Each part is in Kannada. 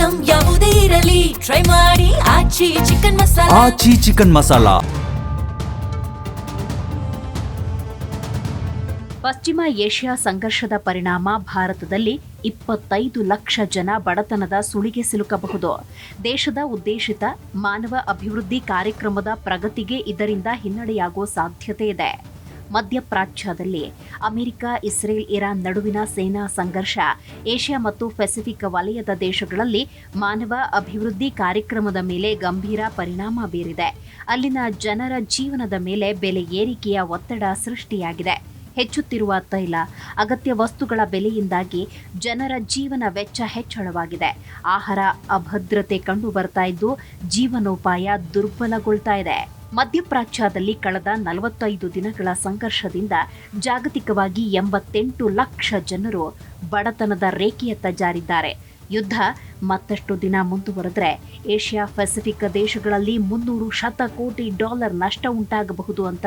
ಐಟಂ ಯಾವುದೇ ಇರಲಿ ಟ್ರೈ ಮಾಡಿ ಆಚಿ ಚಿಕನ್ ಮಸಾಲಾ. ಆಚಿ ಚಿಕನ್ ಮಸಾಲಾ. ಪಶ್ಚಿಮ ಏಷ್ಯಾ ಸಂಘರ್ಷದ ಪರಿಣಾಮ ಭಾರತದಲ್ಲಿ 25 ಲಕ್ಷ ಜನ ಬಡತನದ ಸುಳಿಗೆ ಸಿಲುಕಬಹುದು. ದೇಶದ ಉದ್ದೇಶಿತ ಮಾನವ ಅಭಿವೃದ್ಧಿ ಕಾರ್ಯಕ್ರಮದ ಪ್ರಗತಿಗೆ ಇದರಿಂದ ಹಿನ್ನಡೆಯಾಗುವ ಸಾಧ್ಯತೆ ಇದೆ. ಮಧ್ಯಪ್ರಾಚ್ಯದಲ್ಲಿ ಅಮೆರಿಕ, ಇಸ್ರೇಲ್, ಇರಾನ್ ನಡುವಿನ ಸೇನಾ ಸಂಘರ್ಷ ಏಷ್ಯಾ ಮತ್ತು ಪೆಸಿಫಿಕ್ ವಲಯದ ದೇಶಗಳಲ್ಲಿ ಮಾನವ ಅಭಿವೃದ್ಧಿ ಕಾರ್ಯಕ್ರಮದ ಮೇಲೆ ಗಂಭೀರ ಪರಿಣಾಮ ಬೀರಿದೆ. ಅಲ್ಲಿನ ಜನರ ಜೀವನದ ಮೇಲೆ ಬೆಲೆ ಏರಿಕೆಯ ಒತ್ತಡ ಸೃಷ್ಟಿಯಾಗಿದೆ. ಹೆಚ್ಚುತ್ತಿರುವ ತೈಲ, ಅಗತ್ಯ ವಸ್ತುಗಳ ಬೆಲೆಯಿಂದಾಗಿ ಜನರ ಜೀವನ ವೆಚ್ಚ ಹೆಚ್ಚಳವಾಗಿದೆ. ಆಹಾರ ಅಭದ್ರತೆ ಕಂಡು ಬರ್ತಾ ಇದ್ದು ಜೀವನೋಪಾಯ ದುರ್ಬಲಗೊಳ್ತಾ ಇದೆ. ಮಧ್ಯಪ್ರಾಚ್ಯದಲ್ಲಿ ಕಳೆದ 45 ದಿನಗಳ ಸಂಘರ್ಷದಿಂದ ಜಾಗತಿಕವಾಗಿ 88 ಲಕ್ಷ ಜನರು ಬಡತನದ ರೇಖೆಯತ್ತ ಜಾರಿದ್ದಾರೆ. ಯುದ್ಧ ಮತ್ತಷ್ಟು ದಿನ ಮುಂದುವರೆದರೆ ಏಷ್ಯಾ ಪೆಸಿಫಿಕ್ ದೇಶಗಳಲ್ಲಿ $300 ಶತಕೋಟಿ ನಷ್ಟ ಉಂಟಾಗಬಹುದು ಅಂತ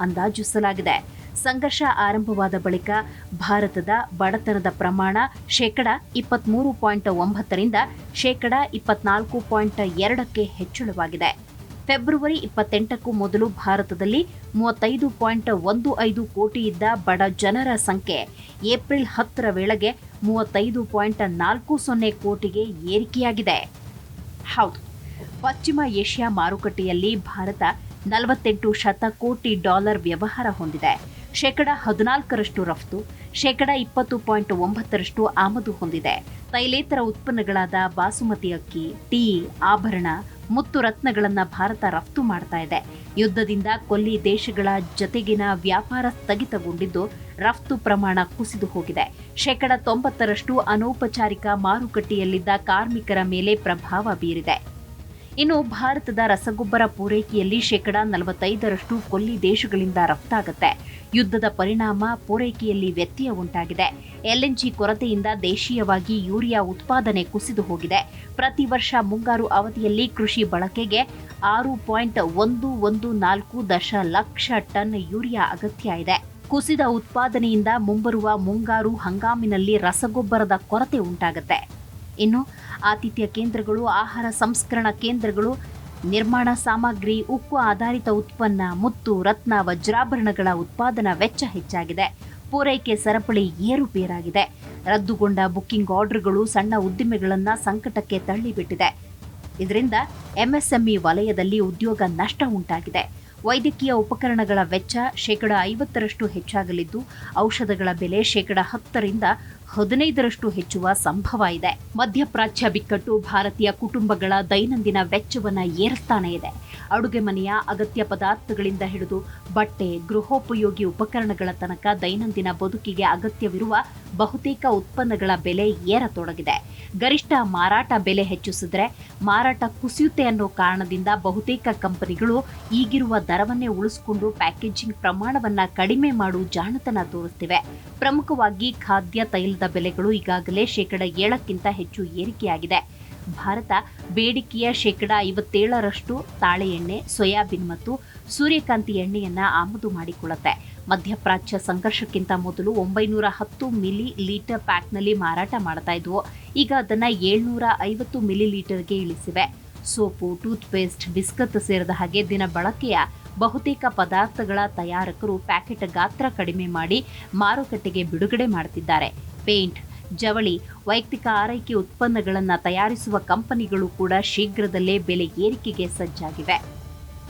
ಅಂದಾಜಿಸಲಾಗಿದೆ. ಸಂಘರ್ಷ ಆರಂಭವಾದ ಬಳಿಕ ಭಾರತದ ಬಡತನದ ಪ್ರಮಾಣ 23.9% ರಿಂದ 24.2% ಹೆಚ್ಚಳವಾಗಿದೆ. ಫೆಬ್ರವರಿ 28ಕ್ಕೂ ಮೊದಲು ಭಾರತದಲ್ಲಿ 35.15 ಕೋಟಿ ಇದ್ದ ಬಡ ಜನರ ಸಂಖ್ಯೆ ಏಪ್ರಿಲ್ 10ರ ವೇಳೆಗೆ 35.40 ಕೋಟಿಗೆ ಏರಿಕೆಯಾಗಿದೆ. ಹೌದು, ಪಶ್ಚಿಮ ಏಷ್ಯಾ ಮಾರುಕಟ್ಟೆಯಲ್ಲಿ ಭಾರತ 48 ಶತಕೋಟಿ ವ್ಯವಹಾರ ಹೊಂದಿದೆ. 14% ರಫ್ತು, 20.9% ಆಮದು ಹೊಂದಿದೆ. ತೈಲೇತರ ಉತ್ಪನ್ನಗಳಾದ ಬಾಸುಮತಿ ಅಕ್ಕಿ, ಟೀ, ಆಭರಣ, ಮುತ್ತು ರತ್ನಗಳನ್ನು ಭಾರತ ರಫ್ತು ಮಾಡ್ತಾ ಇದೆ. ಯುದ್ಧದಿಂದ ಕೊಲ್ಲಿ ದೇಶಗಳ ಜತೆಗಿನ ವ್ಯಾಪಾರ ಸ್ಥಗಿತಗೊಂಡಿದ್ದು ರಫ್ತು ಪ್ರಮಾಣ ಕುಸಿದು ಹೋಗಿದೆ. 90% ಅನೌಪಚಾರಿಕ ಮಾರುಕಟ್ಟೆಯಲ್ಲಿದ್ದ ಕಾರ್ಮಿಕರ ಮೇಲೆ ಪ್ರಭಾವ ಬೀರಿದೆ. ಇನ್ನು ಭಾರತದ ರಸಗೊಬ್ಬರ ಪೂರೈಕೆಯಲ್ಲಿ 45% ಕೊಲ್ಲಿ ದೇಶಗಳಿಂದ ರಫ್ತಾಗುತ್ತೆ. ಯುದ್ಧದ ಪರಿಣಾಮ ಪೂರೈಕೆಯಲ್ಲಿ ವ್ಯತ್ಯಯ ಉಂಟಾಗಿದೆ. ಎಲ್ಎನ್ಜಿ ಕೊರತೆಯಿಂದ ದೇಶೀಯವಾಗಿ ಯೂರಿಯಾ ಉತ್ಪಾದನೆ ಕುಸಿದು ಹೋಗಿದೆ. ಪ್ರತಿ ವರ್ಷ ಮುಂಗಾರು ಅವಧಿಯಲ್ಲಿ ಕೃಷಿ ಬಳಕೆಗೆ 6.114 ದಶಲಕ್ಷ ಟನ್ ಯೂರಿಯಾ ಅಗತ್ಯ ಇದೆ. ಕುಸಿದ ಉತ್ಪಾದನೆಯಿಂದ ಮುಂಬರುವ ಮುಂಗಾರು ಹಂಗಾಮಿನಲ್ಲಿ ರಸಗೊಬ್ಬರದ ಕೊರತೆ ಉಂಟಾಗುತ್ತೆ. ಇನ್ನು ಆತಿಥ್ಯ ಕೇಂದ್ರಗಳು, ಆಹಾರ ಸಂಸ್ಕರಣಾ ಕೇಂದ್ರಗಳು, ನಿರ್ಮಾಣ ಸಾಮಗ್ರಿ, ಉಕ್ಕು ಆಧಾರಿತ ಉತ್ಪನ್ನ, ಮುತ್ತು, ರತ್ನ, ವಜ್ರಾಭರಣಗಳ ಉತ್ಪಾದನಾ ವೆಚ್ಚ ಹೆಚ್ಚಾಗಿದೆ. ಪೂರೈಕೆ ಸರಪಳಿ ಏರುಪೇರಾಗಿದೆ. ರದ್ದುಗೊಂಡ ಬುಕ್ಕಿಂಗ್ ಆರ್ಡರ್ಗಳು ಸಣ್ಣ ಉದ್ದಿಮೆಗಳನ್ನು ಸಂಕಟಕ್ಕೆ ತಳ್ಳಿಬಿಟ್ಟಿದೆ. ಇದರಿಂದ ಎಂಎಸ್ಎಂಇ ವಲಯದಲ್ಲಿ ಉದ್ಯೋಗ ನಷ್ಟ ಉಂಟಾಗಿದೆ. ವೈದ್ಯಕೀಯ ಉಪಕರಣಗಳ ವೆಚ್ಚ 50% ಹೆಚ್ಚಾಗಲಿದ್ದು ಔಷಧಗಳ ಬೆಲೆ 10% 15% ಹೆಚ್ಚುವ ಸಂಭವ ಇದೆ. ಮಧ್ಯಪ್ರಾಚ್ಯ ಬಿಕ್ಕಟ್ಟು ಭಾರತೀಯ ಕುಟುಂಬಗಳ ದೈನಂದಿನ ವೆಚ್ಚವನ್ನು ಏರಿಸ್ತಾನೇ ಇದೆ. ಅಡುಗೆ ಮನೆಯ ಅಗತ್ಯ ಪದಾರ್ಥಗಳಿಂದ ಹಿಡಿದು ಬಟ್ಟೆ, ಗೃಹೋಪಯೋಗಿ ಉಪಕರಣಗಳ ತನಕ ದೈನಂದಿನ ಬದುಕಿಗೆ ಅಗತ್ಯವಿರುವ ಬಹುತೇಕ ಉತ್ಪನ್ನಗಳ ಬೆಲೆ ಏರತೊಡಗಿದೆ. ಗರಿಷ್ಠ ಮಾರಾಟ ಬೆಲೆ ಹೆಚ್ಚಿಸಿದ್ರೆ ಮಾರಾಟ ಕುಸಿಯುತ್ತೆ ಅನ್ನೋ ಕಾರಣದಿಂದ ಬಹುತೇಕ ಕಂಪನಿಗಳು ಈಗಿರುವ ದರವನ್ನೇ ಉಳಿಸಿಕೊಂಡು ಪ್ಯಾಕೇಜಿಂಗ್ ಪ್ರಮಾಣವನ್ನ ಕಡಿಮೆ ಮಾಡುವ ಜಾಣತನ ತೋರಿಸ್ತಿವೆ. ಪ್ರಮುಖವಾಗಿ ಖಾದ್ಯ ತೈಲದ ಬೆಲೆಗಳು ಈಗಾಗಲೇ 7% ಹೆಚ್ಚು ಏರಿಕೆಯಾಗಿದೆ. ಭಾರತ ಬೇಡಿಕೆಯ 57% ತಾಳೆ ಎಣ್ಣೆ, ಸೋಯಾಬೀನ್ ಮತ್ತು ಸೂರ್ಯಕಾಂತಿ ಎಣ್ಣೆಯನ್ನ ಆಮದು ಮಾಡಿಕೊಳ್ಳುತ್ತೆ. ಮಧ್ಯಪ್ರಾಚ್ಯ ಸಂಘರ್ಷಕ್ಕಿಂತ ಮೊದಲು 910 ಮಿಲಿ ಲೀಟರ್ ಪ್ಯಾಕ್ನಲ್ಲಿ ಮಾರಾಟ ಮಾಡ್ತಾ ಇದ್ವು. ಈಗ ಅದನ್ನ 750 ಮಿಲಿ ಲೀಟರ್ಗೆ ಇಳಿಸಿವೆ. ಸೋಪು, ಟೂತ್ಪೇಸ್ಟ್, ಬಿಸ್ಕತ್ ಸೇರಿದ ಹಾಗೆ ದಿನ ಬಳಕೆಯ ಬಹುತೇಕ ಪದಾರ್ಥಗಳ ತಯಾರಕರು ಪ್ಯಾಕೆಟ್ ಗಾತ್ರ ಕಡಿಮೆ ಮಾಡಿ ಮಾರುಕಟ್ಟೆಗೆ ಬಿಡುಗಡೆ ಮಾಡುತ್ತಿದ್ದಾರೆ. ಪೇಂಟ್, ಜವಳಿ, ವೈಯಕ್ತಿಕ ಆರೈಕೆ ಉತ್ಪನ್ನಗಳನ್ನು ತಯಾರಿಸುವ ಕಂಪನಿಗಳು ಕೂಡ ಶೀಘ್ರದಲ್ಲೇ ಬೆಲೆ ಏರಿಕೆಗೆ ಸಜ್ಜಾಗಿವೆ.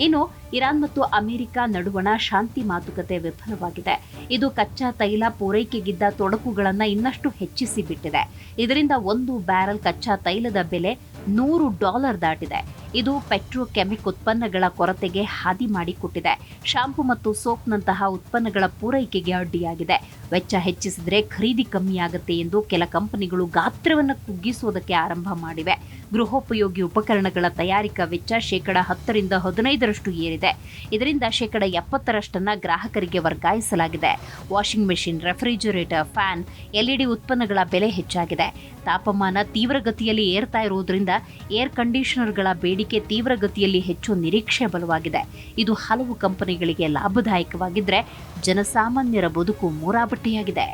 ಇನ್ನು ಇರಾನ್ ಮತ್ತು ಅಮೆರಿಕ ನಡುವಣ ಶಾಂತಿ ಮಾತುಕತೆ ವಿಫಲವಾಗಿದೆ. ಇದು ಕಚ್ಚಾ ತೈಲ ಪೂರೈಕೆಗಿದ್ದ ತೊಡಕುಗಳನ್ನು ಇನ್ನಷ್ಟು ಹೆಚ್ಚಿಸಿ ಬಿಟ್ಟಿದೆ. ಇದರಿಂದ 1 ಬ್ಯಾರೆಲ್ ಕಚ್ಚಾ ತೈಲದ ಬೆಲೆ $100 ದಾಟಿದೆ. ಇದು ಪೆಟ್ರೋಕೆಮಿಕ್ ಉತ್ಪನ್ನಗಳ ಕೊರತೆಗೆ ಹಾದಿ ಮಾಡಿಕೊಟ್ಟಿದೆ. ಶಾಂಪು ಮತ್ತು ಸೋಪ್ನಂತಹ ಉತ್ಪನ್ನಗಳ ಪೂರೈಕೆಗೆ ಅಡ್ಡಿಯಾಗಿದೆ. ವೆಚ್ಚ ಹೆಚ್ಚಿಸಿದರೆ ಖರೀದಿ ಕಮ್ಮಿಯಾಗುತ್ತೆ ಎಂದು ಕೆಲ ಕಂಪನಿಗಳು ಗಾತ್ರವನ್ನು ಕುಗ್ಗಿಸುವುದಕ್ಕೆ ಆರಂಭ ಮಾಡಿವೆ. ಗೃಹೋಪಯೋಗಿ ಉಪಕರಣಗಳ ತಯಾರಿಕಾ ವೆಚ್ಚ 10% 15% ಏರಿದೆ. ಇದರಿಂದ 70% ಗ್ರಾಹಕರಿಗೆ ವರ್ಗಾಯಿಸಲಾಗಿದೆ. Washing machine, refrigerator, fan, LED ಉತ್ಪನ್ನಗಳ ಬೆಲೆ ಹೆಚ್ಚಾಗಿದೆ. ತಾಪಮಾನ ತೀವ್ರಗತಿಯಲ್ಲಿ ಏರ್ತಾ ಇರುವುದರಿಂದ ಏರ್ ಕಂಡೀಷನರ್ಗಳ ಬೇಡಿಕೆ ತೀವ್ರಗತಿಯಲ್ಲಿ ಹೆಚ್ಚು ನಿರೀಕ್ಷೆ ಬಲವಾಗಿದೆ. ಇದು ಹಲವು ಕಂಪನಿಗಳಿಗೆ ಲಾಭದಾಯಕವಾಗಿದ್ದರೆ ಜನಸಾಮಾನ್ಯರ ಬದುಕು ಮೂರಾಬಟ್ಟೆಯಾಗಿದೆ.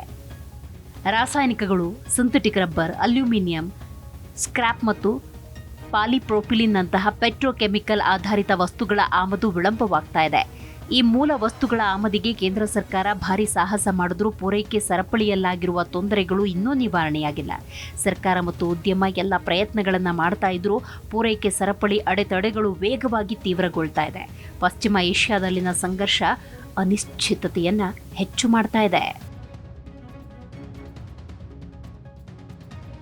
ರಾಸಾಯನಿಕಗಳು, ಸಿಂಥೆಟಿಕ್ ರಬ್ಬರ್, ಅಲ್ಯೂಮಿನಿಯಂ, ಸ್ಕ್ರ್ಯಾಪ್ ಮತ್ತು ಪಾಲಿಪ್ರೊಪಿಲಿನ್ನಂತಹ ಪೆಟ್ರೋಕೆಮಿಕಲ್ ಆಧಾರಿತ ವಸ್ತುಗಳ ಆಮದು ವಿಳಂಬವಾಗ್ತಾ ಇದೆ. ಈ ಮೂಲ ವಸ್ತುಗಳ ಆಮದಿಗೆ ಕೇಂದ್ರ ಸರ್ಕಾರ ಭಾರಿ ಸಾಹಸ ಮಾಡಿದ್ರೂ ಪೂರೈಕೆ ಸರಪಳಿಯಲ್ಲಾಗಿರುವ ತೊಂದರೆಗಳು ಇನ್ನೂ ನಿವಾರಣೆಯಾಗಿಲ್ಲ. ಸರ್ಕಾರ ಮತ್ತು ಉದ್ಯಮ ಎಲ್ಲ ಪ್ರಯತ್ನಗಳನ್ನು ಮಾಡ್ತಾ ಇದ್ರೂ ಪೂರೈಕೆ ಸರಪಳಿ ಅಡೆತಡೆಗಳು ವೇಗವಾಗಿ ತೀವ್ರಗೊಳ್ತಾ ಇದೆ. ಪಶ್ಚಿಮ ಏಷ್ಯಾದಲ್ಲಿನ ಸಂಘರ್ಷ ಅನಿಶ್ಚಿತತೆಯನ್ನು ಹೆಚ್ಚು ಮಾಡ್ತಾ ಇದೆ.